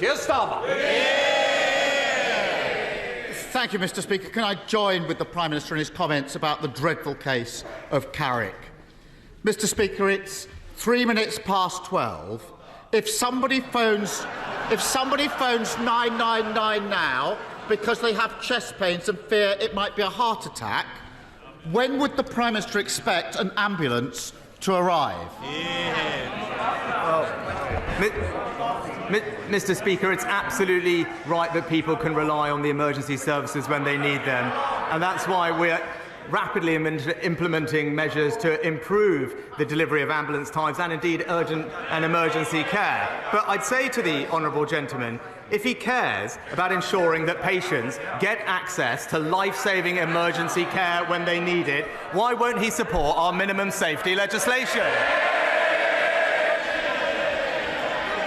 Keir Starmer. Thank you, Mr. Speaker. Can I join with the Prime Minister in his comments about the dreadful case of Carrick? Mr. Speaker, it's 3 minutes past 12. If somebody phones 999 now because they have chest pains and fear it might be a heart attack, when would the Prime Minister expect an ambulance to arrive? Mr. Speaker, it's absolutely right that people can rely on the emergency services when they need them, and that's why we're rapidly implementing measures to improve the delivery of ambulance times and indeed urgent and emergency care. But I'd say to the honourable gentleman, if he cares about ensuring that patients get access to life-saving emergency care when they need it, why won't he support our minimum safety legislation?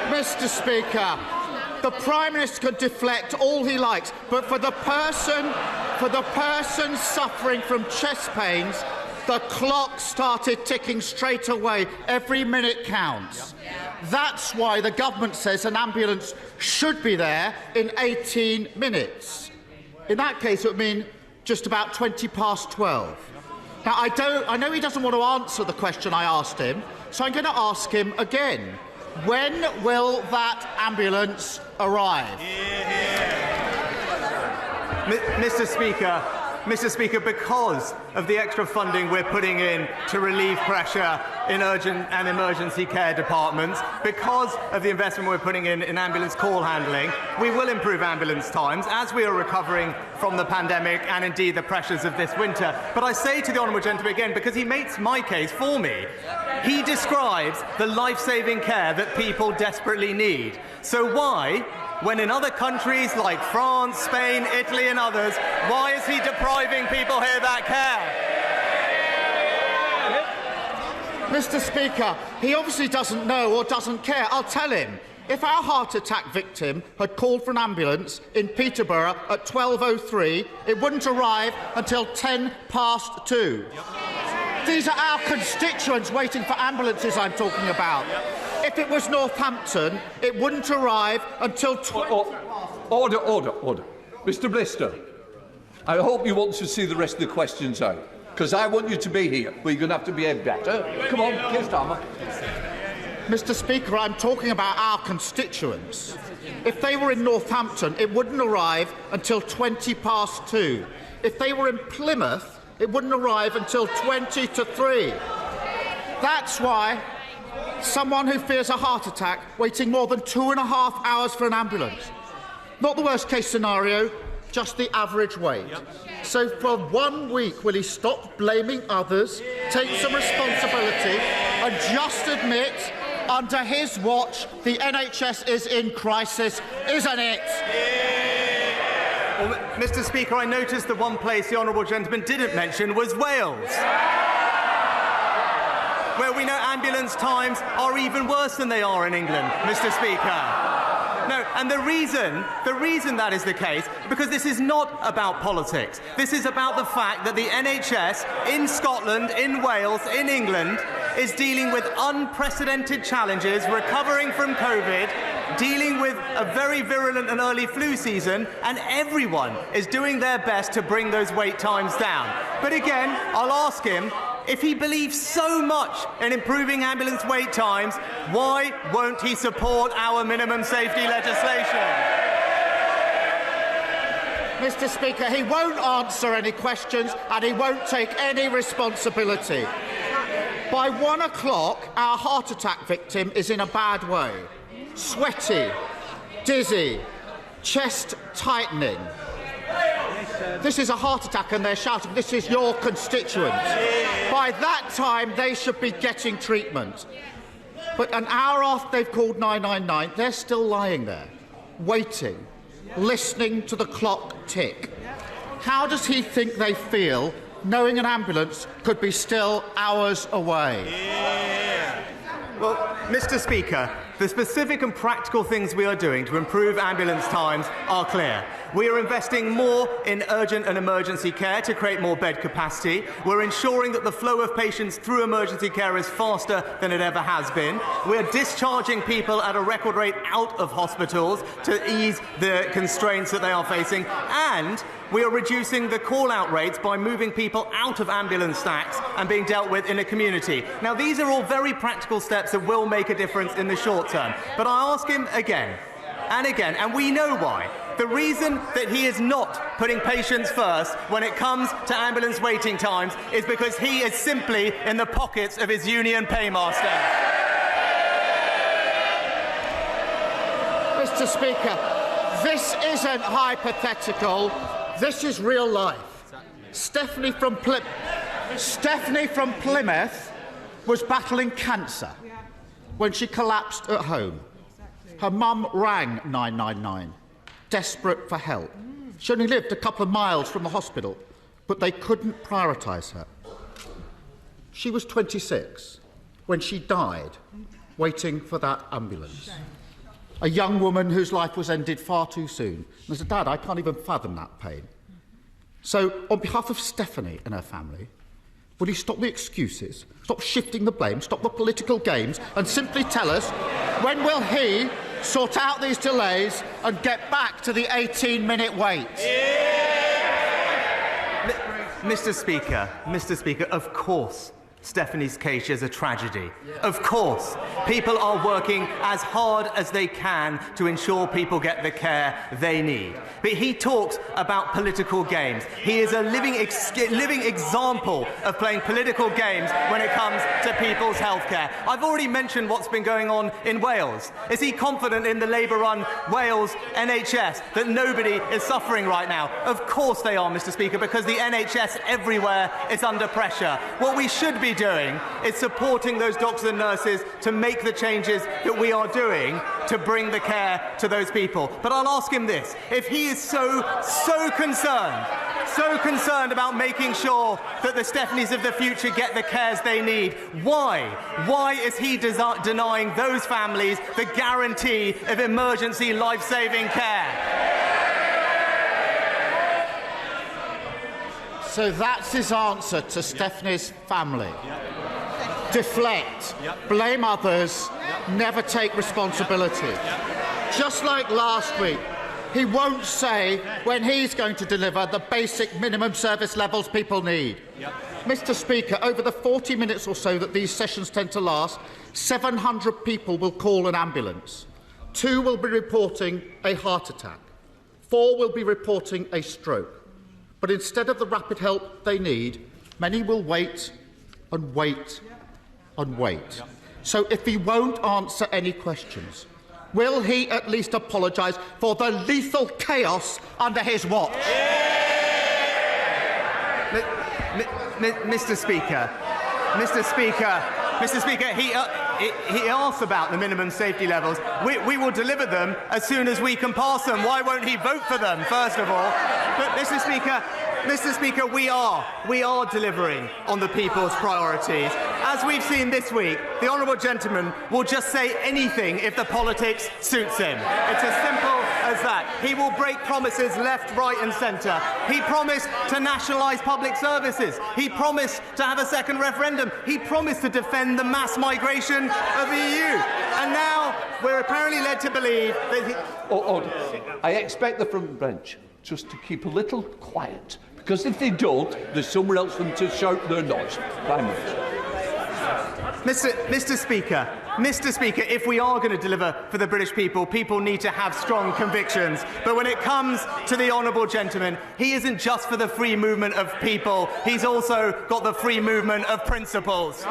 Mr. Speaker, the Prime Minister can deflect all he likes, but for the person suffering from chest pains, the clock started ticking straight away. Every minute counts. That's why the government says an ambulance should be there in 18 minutes. In that case, it would mean just about 20 past 12. Now, I know he doesn't want to answer the question I asked him, so I'm going to ask him again. When will that ambulance arrive? Mr. Speaker, because of the extra funding we're putting in to relieve pressure in urgent and emergency care departments, because of the investment we're putting in ambulance call handling, we will improve ambulance times as we are recovering from the pandemic and indeed the pressures of this winter. But I say to the honourable gentleman again, because he makes my case for me, he describes the life-saving care that people desperately need. So why, when in other countries like France, Spain, Italy and others, why is he depriving people here that care? Mr. Speaker, he obviously doesn't know or doesn't care. I'll tell him. If our heart attack victim had called for an ambulance in Peterborough at 12:03, it wouldn't arrive until 10 past 2. These are our constituents waiting for ambulances I'm talking about. If it was Northampton, it wouldn't arrive until 20 Order. Mr. Blister, I hope you want to see the rest of the questions out, because I want you to be here, but you're going to have to behave better. Come on, Keir Starmer. Mr. Speaker, I'm talking about our constituents. If they were in Northampton, it wouldn't arrive until 20 past 2. If they were in Plymouth, it wouldn't arrive until 20 to 3. That's why someone who fears a heart attack waiting more than 2.5 hours for an ambulance. Not the worst-case scenario, just the average wait. So for 1 week, will he stop blaming others, take some responsibility and just admit under his watch the NHS is in crisis, isn't it? Well, Mr. Speaker, I noticed the one place the honourable gentleman didn't mention was Wales, where we know ambulance times are even worse than they are in England, Mr. Speaker. No, and the reason that is the case, because this is not about politics. This is about the fact that the NHS in Scotland, in Wales, in England is dealing with unprecedented challenges, recovering from COVID, dealing with a very virulent and early flu season, and everyone is doing their best to bring those wait times down. But again, I'll ask him, if he believes so much in improving ambulance wait times, why won't he support our minimum safety legislation? Mr. Speaker, he won't answer any questions and he won't take any responsibility. By 1 o'clock, our heart attack victim is in a bad way. Sweaty, dizzy, chest tightening. This is a heart attack and they're shouting, this is your constituents. By that time, they should be getting treatment. But an hour after they've called 999, they're still lying there, waiting, listening to the clock tick. How does he think they feel knowing an ambulance could be still hours away? Well, Mr. Speaker, The specific and practical things we are doing to improve ambulance times are clear. We are investing more in urgent and emergency care to create more bed capacity. We're ensuring that the flow of patients through emergency care is faster than it ever has been. We're discharging people at a record rate out of hospitals to ease the constraints that they are facing. And we are reducing the call-out rates by moving people out of ambulance stacks and being dealt with in a community. Now, these are all very practical steps that will make a difference in the short term. But I ask him again and again, and we know why. The reason that he is not putting patients first when it comes to ambulance waiting times is because he is simply in the pockets of his union paymaster. Mr. Speaker, this isn't hypothetical. This is real life. Stephanie from Plymouth was battling cancer when she collapsed at home. Her mum rang 999, desperate for help. She only lived a couple of miles from the hospital, but they couldn't prioritise her. She was 26 when she died, waiting for that ambulance. A young woman whose life was ended far too soon. And I said, Dad, I can't even fathom that pain. So, on behalf of Stephanie and her family, will you stop the excuses, stop shifting the blame, stop the political games, and simply tell us when will he sort out these delays and get back to the 18-minute wait? Mr. Speaker, of course Stephanie's case is a tragedy. Of course, people are working as hard as they can to ensure people get the care they need. But he talks about political games. He is a living example of playing political games when it comes to people's healthcare. I've already mentioned what's been going on in Wales. Is he confident in the Labour-run Wales NHS that nobody is suffering right now? Of course they are, Mr. Speaker, because the NHS everywhere is under pressure. What we should be doing is supporting those doctors and nurses to make the changes that we are doing to bring the care to those people. But I'll ask him this. If he is so concerned about making sure that the Stephanies of the future get the cares they need, why is he denying those families the guarantee of emergency life-saving care? So that's his answer to Stephanie's family. Deflect, blame others, never take responsibility. Just like last week, he won't say when he's going to deliver the basic minimum service levels people need. Mr. Speaker, over the 40 minutes or so that these sessions tend to last, 700 people will call an ambulance. 2 will be reporting a heart attack. 4 will be reporting a stroke. But instead of the rapid help they need, many will wait and wait and wait. So if he won't answer any questions, will he at least apologise for the lethal chaos under his watch? Mr. Speaker, he asks about the minimum safety levels. We will deliver them as soon as we can pass them. Why won't he vote for them, first of all? But, Mr. Speaker, we are delivering on the people's priorities. As we've seen this week, the honourable gentleman will just say anything if the politics suits him. It's as simple as that. He will break promises left, right and centre. He promised to nationalise public services. He promised to have a second referendum. He promised to defend the mass migration of the EU. And now we're apparently led to believe that I expect the front bench just to keep a little quiet, because if they don't, there's somewhere else for them to shout their noise. Prime Minister. Mr. Speaker, if we are going to deliver for the British people, people need to have strong convictions. But when it comes to the honourable gentleman, he isn't just for the free movement of people, he's also got the free movement of principles.